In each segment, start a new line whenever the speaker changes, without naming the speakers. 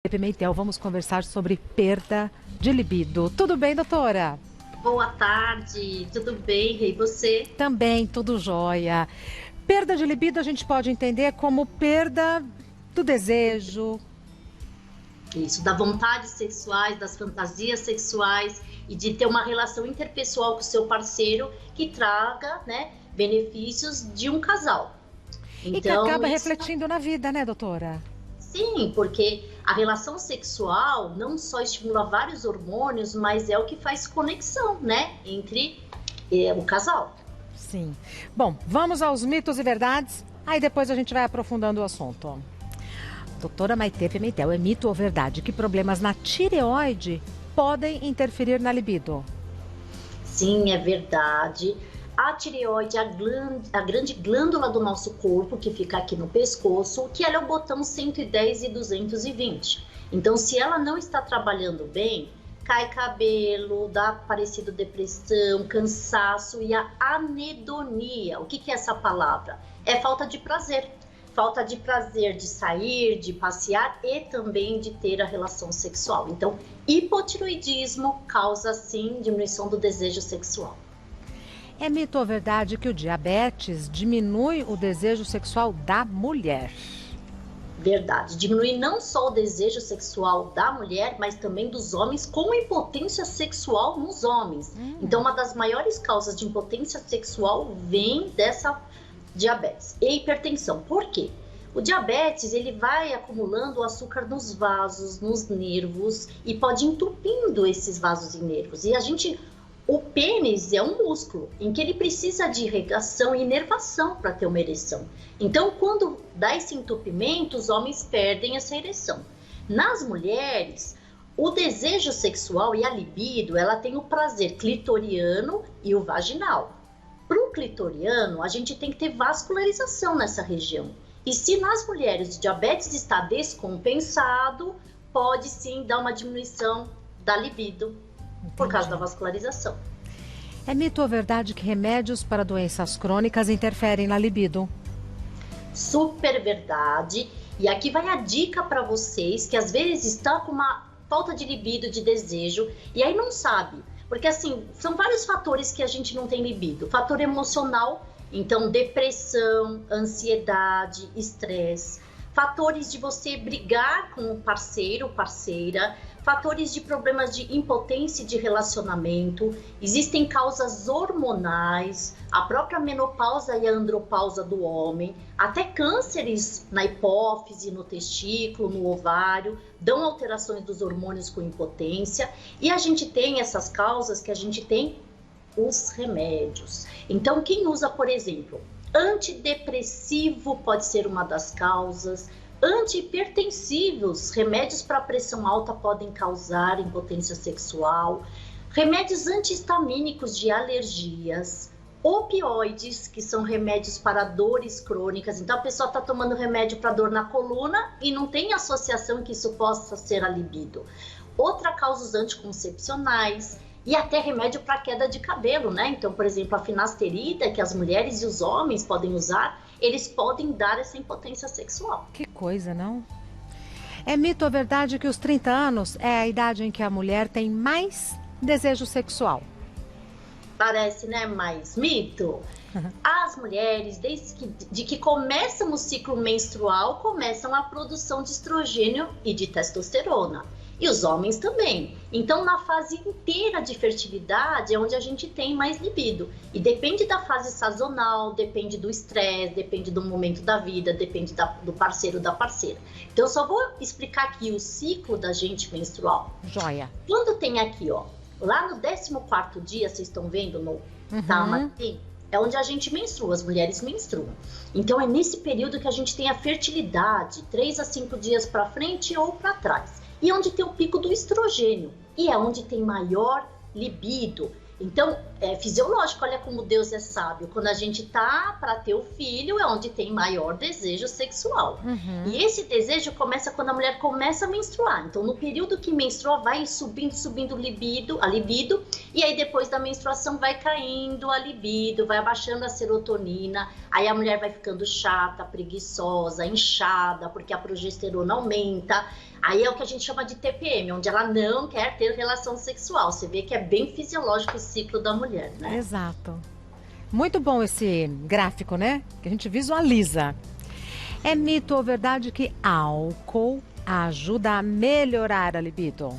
Pimentel, vamos conversar sobre perda de libido. Tudo bem, doutora?
Boa tarde, tudo bem? E você?
Também, tudo jóia. Perda de libido a gente pode entender como perda do desejo.
Isso, da vontades sexuais, das fantasias sexuais e de ter uma relação interpessoal com o seu parceiro que traga, né, benefícios de um casal.
E que acaba
isso...
refletindo na vida, né, doutora?
Sim, porque a relação sexual não só estimula vários hormônios, mas é o que faz conexão, né, entre o casal.
Sim. Bom, vamos aos mitos e verdades, aí depois a gente vai aprofundando o assunto. Doutora Maitê Pimentel, é mito ou verdade que problemas na tireoide podem interferir na libido?
Sim, é verdade. A tireoide é a grande glândula do nosso corpo, que fica aqui no pescoço, que ela é o botão 110 e 220. Então, se ela não está trabalhando bem, cai cabelo, dá parecido depressão, cansaço e a anedonia. O que é essa palavra? É falta de prazer. Falta de prazer de sair, de passear e também de ter a relação sexual. Então, hipotireoidismo causa, sim, diminuição do desejo sexual.
É mito ou verdade que o diabetes diminui o desejo sexual da mulher?
Verdade. Diminui não só o desejo sexual da mulher, mas também dos homens, com impotência sexual nos homens. Então, uma das maiores causas de impotência sexual vem dessa diabetes e hipertensão. Por quê? O diabetes, ele vai acumulando o açúcar nos vasos, nos nervos e pode entupindo esses vasos e nervos. E o pênis é um músculo em que ele precisa de irrigação e inervação para ter uma ereção. Então, quando dá esse entupimento, os homens perdem essa ereção. Nas mulheres, o desejo sexual e a libido, ela tem o prazer clitoriano e o vaginal. Para o clitoriano, a gente tem que ter vascularização nessa região. E se nas mulheres o diabetes está descompensado, pode sim dar uma diminuição da libido.
Entendi.
Por causa da vascularização.
É mito ou verdade que remédios para doenças crônicas interferem na libido?
Super verdade. E aqui vai a dica para vocês que às vezes estão com uma falta de libido, de desejo, e aí não sabe. Porque assim, são vários fatores que a gente não tem libido. Fator emocional, então depressão, ansiedade, estresse. Fatores de você brigar com o parceiro, parceira. Fatores de problemas de impotência e de relacionamento. Existem causas hormonais, a própria menopausa e a andropausa do homem. Até cânceres na hipófise, no testículo, no ovário. Dão alterações dos hormônios com impotência. E a gente tem essas causas que a gente tem os remédios. Então, quem usa, por exemplo, antidepressivo pode ser uma das causas. Antihipertensivos, remédios para pressão alta podem causar impotência sexual. Remédios antihistamínicos de alergias. Opioides, que são remédios para dores crônicas. Então a pessoa está tomando remédio para dor na coluna e não tem associação que isso possa ser a libido. Outra causa, os anticoncepcionais. E até remédio para queda de cabelo, né? Então, por exemplo, a finasterida, que as mulheres e os homens podem usar, eles podem dar essa impotência sexual.
Que coisa, não? É mito ou verdade que os 30 anos é a idade em que a mulher tem mais desejo sexual?
Parece, né? Mais mito. As mulheres, desde que começam o ciclo menstrual, começam a produção de estrogênio e de testosterona. E os homens também. Então, na fase inteira de fertilidade é onde a gente tem mais libido. E depende da fase sazonal, depende do estresse, depende do momento da vida, depende do parceiro, da parceira. Então, eu só vou explicar aqui o ciclo da gente menstrual.
Joia.
Quando tem aqui, ó, lá no 14º dia, vocês estão vendo no Tamati, é onde a gente menstrua, as mulheres menstruam. Então, é nesse período que a gente tem a fertilidade, 3 a 5 dias para frente ou para trás. E onde tem o pico do estrogênio, e é onde tem maior libido. Então, fisiológico, olha como Deus é sábio. Quando a gente tá para ter o filho, é onde tem maior desejo sexual. E esse desejo começa quando a mulher começa a menstruar. Então, no período que menstrua, vai subindo a libido, e aí depois da menstruação vai caindo a libido, vai abaixando a serotonina, aí a mulher vai ficando chata, preguiçosa, inchada, porque a progesterona aumenta. Aí é o que a gente chama de TPM, onde ela não quer ter relação sexual. Você vê que é bem fisiológico o ciclo da mulher, né?
Exato. Muito bom esse gráfico, né? Que a gente visualiza. É mito ou verdade que álcool ajuda a melhorar a libido?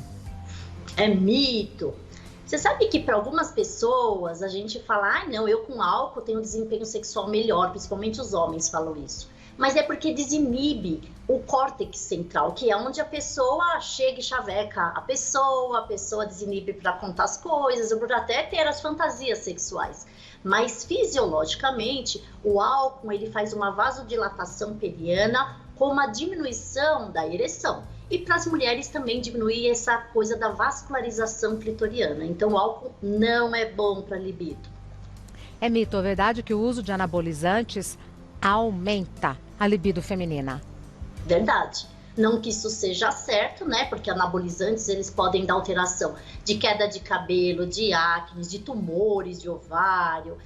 É mito. Você sabe que para algumas pessoas a gente fala, não, eu com álcool tenho um desempenho sexual melhor, principalmente os homens falam isso. Mas é porque desinibe o córtex central, que é onde a pessoa chega e chaveca a pessoa desinibe para contar as coisas, ou por até ter as fantasias sexuais. Mas fisiologicamente, o álcool ele faz uma vasodilatação peniana com uma diminuição da ereção. E para as mulheres também diminui essa coisa da vascularização clitoriana. Então o álcool não é bom para a libido.
É mito ou verdade que o uso de anabolizantes aumenta a libido feminina?
Verdade. Não que isso seja certo, né? Porque anabolizantes, eles podem dar alteração de queda de cabelo, de acne, de tumores de ovário,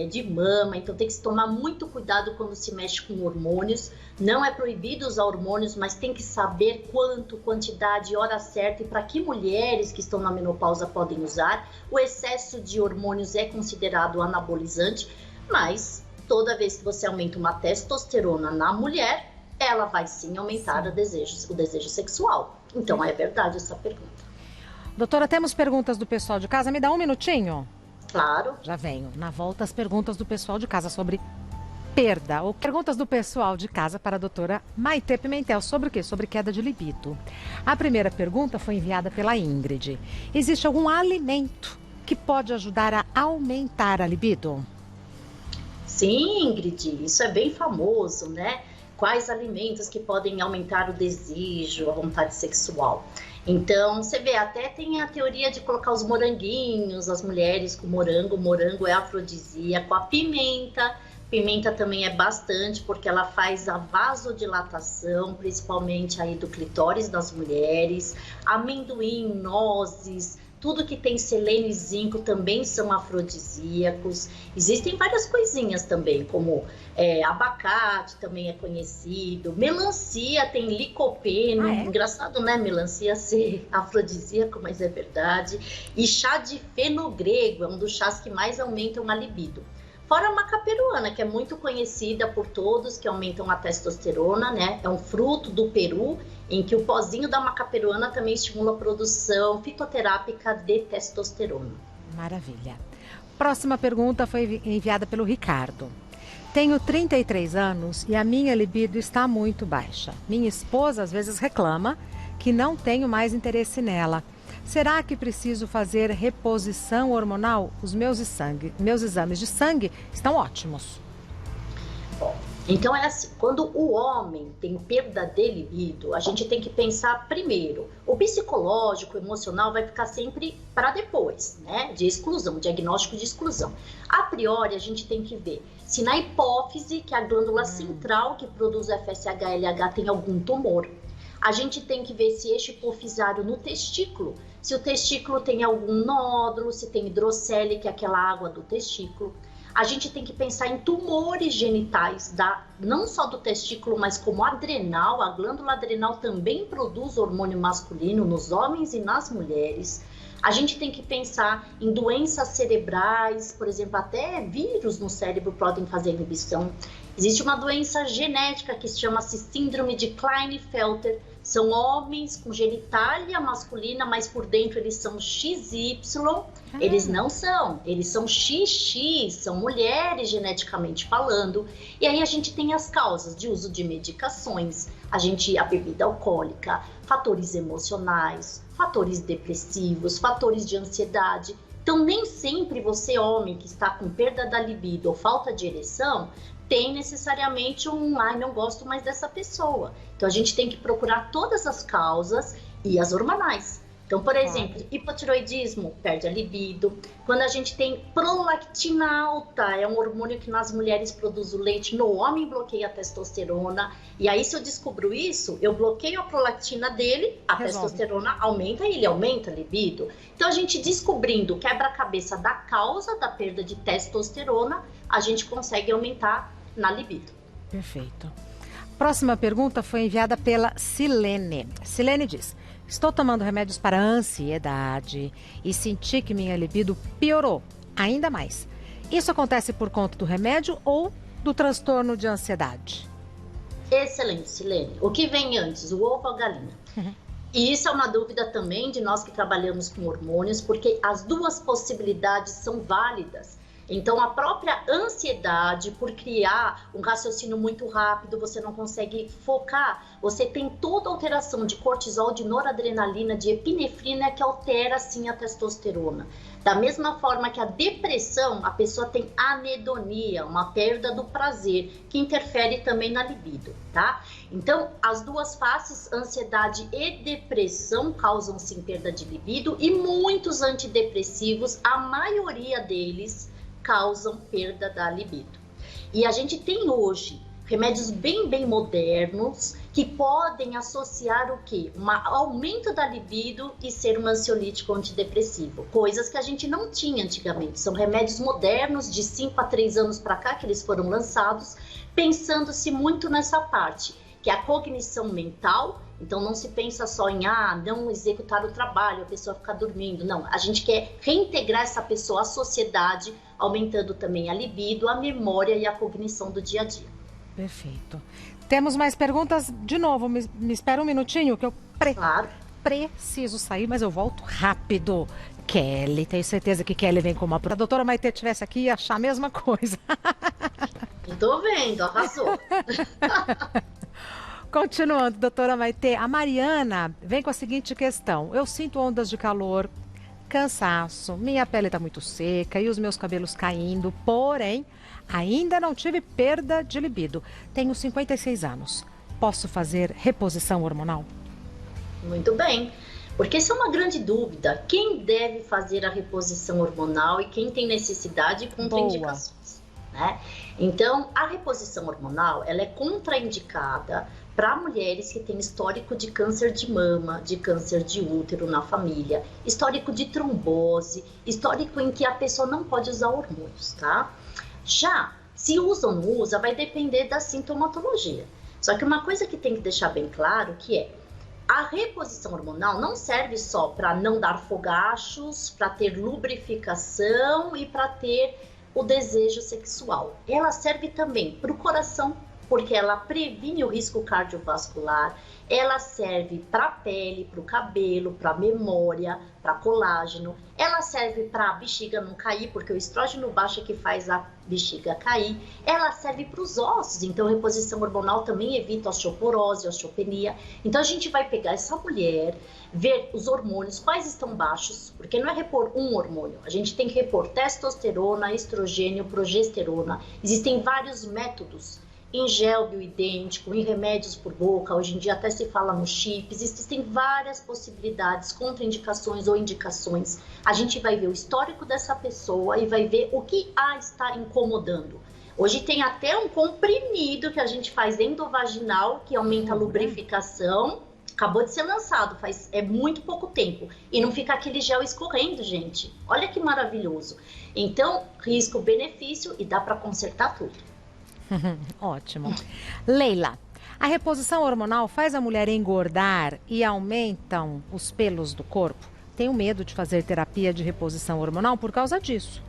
de mama. Então tem que se tomar muito cuidado quando se mexe com hormônios. Não é proibido usar hormônios, mas tem que saber quanto, quantidade, hora certa e para que mulheres que estão na menopausa podem usar. O excesso de hormônios é considerado anabolizante, mas toda vez que você aumenta uma testosterona na mulher, ela vai sim aumentar o desejo sexual. Então é verdade essa pergunta.
Doutora, temos perguntas do pessoal de casa. Me dá um minutinho?
Claro.
Já venho. Na volta, as perguntas do pessoal de casa sobre perda. Ou perguntas do pessoal de casa para a doutora Maitê Pimentel. Sobre o quê? Sobre queda de libido. A primeira pergunta foi enviada pela Ingrid. Existe algum alimento que pode ajudar a aumentar a libido?
Sim, Ingrid, isso é bem famoso, né? Quais alimentos que podem aumentar o desejo, a vontade sexual. Então, você vê, até tem a teoria de colocar os moranguinhos, as mulheres com morango. Morango é afrodisíaco. A pimenta também é bastante, porque ela faz a vasodilatação, principalmente aí do clitóris das mulheres. Amendoim, nozes, tudo que tem selênio e zinco também são afrodisíacos. Existem várias coisinhas também, como abacate também é conhecido. Melancia tem licopeno. Engraçado, né? Melancia ser afrodisíaco, mas é verdade. E chá de fenogrego é um dos chás que mais aumentam a libido. Fora a macaperuana, que é muito conhecida por todos, que aumentam a testosterona, né? É um fruto do Peru, em que o pozinho da macaperuana também estimula a produção fitoterápica de testosterona.
Maravilha. Próxima pergunta foi enviada pelo Ricardo. Tenho 33 anos e a minha libido está muito baixa. Minha esposa às vezes reclama que não tenho mais interesse nela. Será que preciso fazer reposição hormonal? Os meus exames de sangue estão ótimos.
Bom, então é assim, quando o homem tem perda de libido, a gente tem que pensar primeiro. O psicológico, o emocional vai ficar sempre para depois, né? De exclusão, diagnóstico de exclusão. A priori, a gente tem que ver se na hipófise, que é a glândula central que produz o FSH-LH, tem algum tumor. A gente tem que ver se eixo hipofisário no testículo, se o testículo tem algum nódulo, se tem hidrocele, que é aquela água do testículo. A gente tem que pensar em tumores genitais, não só do testículo, mas como adrenal. A glândula adrenal também produz hormônio masculino nos homens e nas mulheres. A gente tem que pensar em doenças cerebrais, por exemplo, até vírus no cérebro podem fazer inibição. Existe uma doença genética que chama-se síndrome de Klinefelter. São homens com genitália masculina, mas por dentro eles são XY. Eles não são, eles são XX, são mulheres geneticamente falando. E aí a gente tem as causas de uso de medicações, a bebida alcoólica, fatores emocionais, fatores depressivos, fatores de ansiedade. Então nem sempre você, homem, que está com perda da libido ou falta de ereção, tem necessariamente não gosto mais dessa pessoa. Então a gente tem que procurar todas as causas e as hormonais. Então, por exemplo, hipotiroidismo perde a libido. Quando a gente tem prolactina alta, é um hormônio que nas mulheres produz o leite, no homem bloqueia a testosterona. E aí, se eu descubro isso, eu bloqueio a prolactina dele, a testosterona aumenta e ele aumenta a libido. Então, a gente descobrindo o quebra-cabeça da causa da perda de testosterona, a gente consegue aumentar na libido.
Perfeito. Próxima pergunta foi enviada pela Silene. Silene diz: estou tomando remédios para ansiedade e senti que minha libido piorou ainda mais. Isso acontece por conta do remédio ou do transtorno de ansiedade?
Excelente, Silene. O que vem antes, o ovo ou a galinha? E isso é uma dúvida também de nós que trabalhamos com hormônios, porque as duas possibilidades são válidas. Então, a própria ansiedade, por criar um raciocínio muito rápido, você não consegue focar. Você tem toda alteração de cortisol, de noradrenalina, de epinefrina, que altera, sim, a testosterona. Da mesma forma que a depressão, a pessoa tem anedonia, uma perda do prazer, que interfere também na libido, tá? Então, as duas faces, ansiedade e depressão, causam, sim, perda de libido. E muitos antidepressivos, a maioria deles, causam perda da libido. E a gente tem hoje remédios bem modernos que podem associar o quê? Um aumento da libido e ser um ansiolítico antidepressivo. Coisas que a gente não tinha antigamente. São remédios modernos de 5 a 3 anos para cá que eles foram lançados, pensando-se muito nessa parte, que é a cognição mental. Então, não se pensa só em, não executar o trabalho, a pessoa ficar dormindo. Não, a gente quer reintegrar essa pessoa à sociedade, aumentando também a libido, a memória e a cognição do dia a dia.
Perfeito. Temos mais perguntas? De novo, me espera um minutinho, que eu
Claro.
preciso sair, mas eu volto rápido. Kelly, tenho certeza que Kelly vem com uma... A doutora Maitê estivesse aqui ia achar a mesma coisa.
Eu tô vendo, arrasou.
Continuando, doutora Maitê, a Mariana vem com a seguinte questão. Eu sinto ondas de calor, cansaço, minha pele está muito seca e os meus cabelos caindo, porém, ainda não tive perda de libido. Tenho 56 anos. Posso fazer reposição hormonal?
Muito bem, porque isso é uma grande dúvida. Quem deve fazer a reposição hormonal e quem tem necessidade e contraindicações, né? Então, a reposição hormonal, ela é contraindicada para mulheres que têm histórico de câncer de mama, de câncer de útero na família, histórico de trombose, histórico em que a pessoa não pode usar hormônios, tá? Já, se usa ou não usa, vai depender da sintomatologia. Só que uma coisa que tem que deixar bem claro que é, a reposição hormonal não serve só para não dar fogachos, para ter lubrificação e para ter o desejo sexual. Ela serve também para o coração, porque ela previne o risco cardiovascular, ela serve para a pele, para o cabelo, para a memória, para colágeno, ela serve para a bexiga não cair, porque o estrógeno baixo é que faz a bexiga cair, ela serve para os ossos, então a reposição hormonal também evita osteoporose, osteopenia. Então a gente vai pegar essa mulher, ver os hormônios, quais estão baixos, porque não é repor um hormônio, a gente tem que repor testosterona, estrogênio, progesterona, existem vários métodos, em gel bioidêntico, em remédios por boca, hoje em dia até se fala nos chips, existem várias possibilidades, contraindicações ou indicações. A gente vai ver o histórico dessa pessoa e vai ver o que a está incomodando. Hoje tem até um comprimido que a gente faz endovaginal, que aumenta a lubrificação, acabou de ser lançado, é muito pouco tempo, e não fica aquele gel escorrendo, gente. Olha que maravilhoso. Então, risco-benefício e dá para consertar tudo.
Ótimo. Leila, a reposição hormonal faz a mulher engordar e aumentam os pelos do corpo? Tenho medo de fazer terapia de reposição hormonal por causa disso.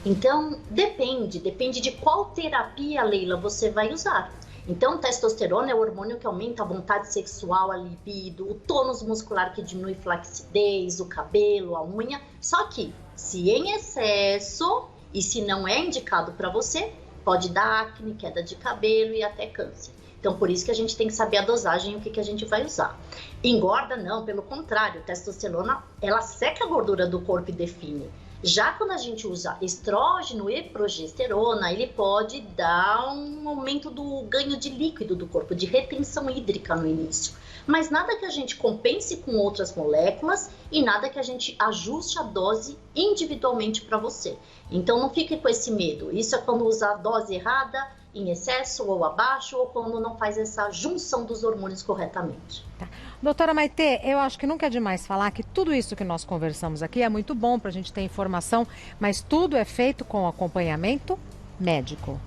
Então, depende de qual terapia, Leila, você vai usar. Então, testosterona é o hormônio que aumenta a vontade sexual, a libido, o tônus muscular que diminui flacidez, o cabelo, a unha. Só que, se em excesso e se não é indicado para você, pode dar acne, queda de cabelo e até câncer. Então, por isso que a gente tem que saber a dosagem e o que a gente vai usar. Engorda não, pelo contrário, testosterona, ela seca a gordura do corpo e define. Já quando a gente usa estrógeno e progesterona, ele pode dar um aumento do ganho de líquido do corpo, de retenção hídrica no início. mas nada que a gente compense com outras moléculas e nada que a gente ajuste a dose individualmente para você. Então não fique com esse medo. Isso é quando usa a dose errada, em excesso ou abaixo, ou quando não faz essa junção dos hormônios corretamente.
Tá. Doutora Maitê, eu acho que nunca é demais falar que tudo isso que nós conversamos aqui é muito bom para a gente ter informação, mas tudo é feito com acompanhamento médico.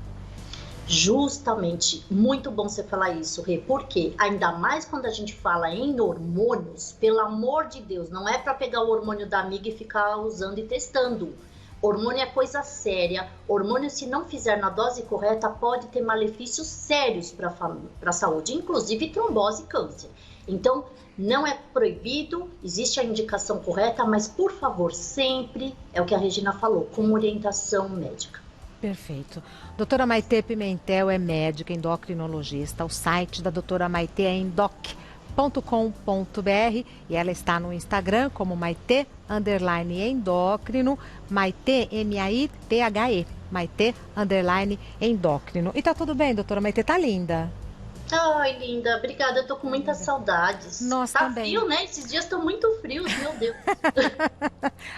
Justamente, muito bom você falar isso, Rê, porque ainda mais quando a gente fala em hormônios, pelo amor de Deus, não é para pegar o hormônio da amiga e ficar usando e testando. Hormônio é coisa séria. Hormônio, se não fizer na dose correta, pode ter malefícios sérios para a saúde, inclusive trombose e câncer. Então, não é proibido, existe a indicação correta, mas, por favor, sempre, é o que a Regina falou, com orientação médica.
Perfeito. Doutora Maitê Pimentel é médica endocrinologista. O site da doutora Maitê é endoc.com.br e ela está no Instagram como Maitê_endócrino, Maitê, M-A-I-T-H-E, Maitê_endócrino. E tá tudo bem, doutora Maitê? Tá linda.
Ai, linda, obrigada, eu tô com muitas saudades.
Nós
tá
também.
Frio, né? Esses dias estão muito frios, meu Deus.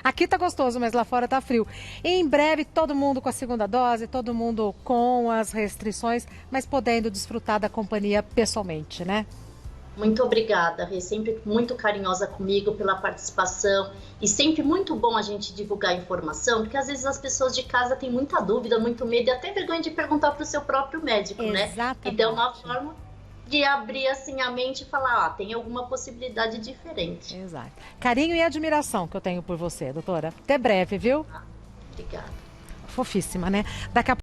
Aqui tá gostoso, mas lá fora tá frio. E em breve, todo mundo com a segunda dose, todo mundo com as restrições, mas podendo desfrutar da companhia pessoalmente, né?
Muito obrigada, Rê, sempre muito carinhosa comigo pela participação e sempre muito bom a gente divulgar informação, porque às vezes as pessoas de casa têm muita dúvida, muito medo e até vergonha de perguntar para o seu próprio médico,
Exatamente.
né? Então, uma forma de abrir assim a mente e falar, tem alguma possibilidade diferente.
Exato. Carinho e admiração que eu tenho por você, doutora. Até breve, viu?
Obrigada.
Fofíssima, né? Daqui a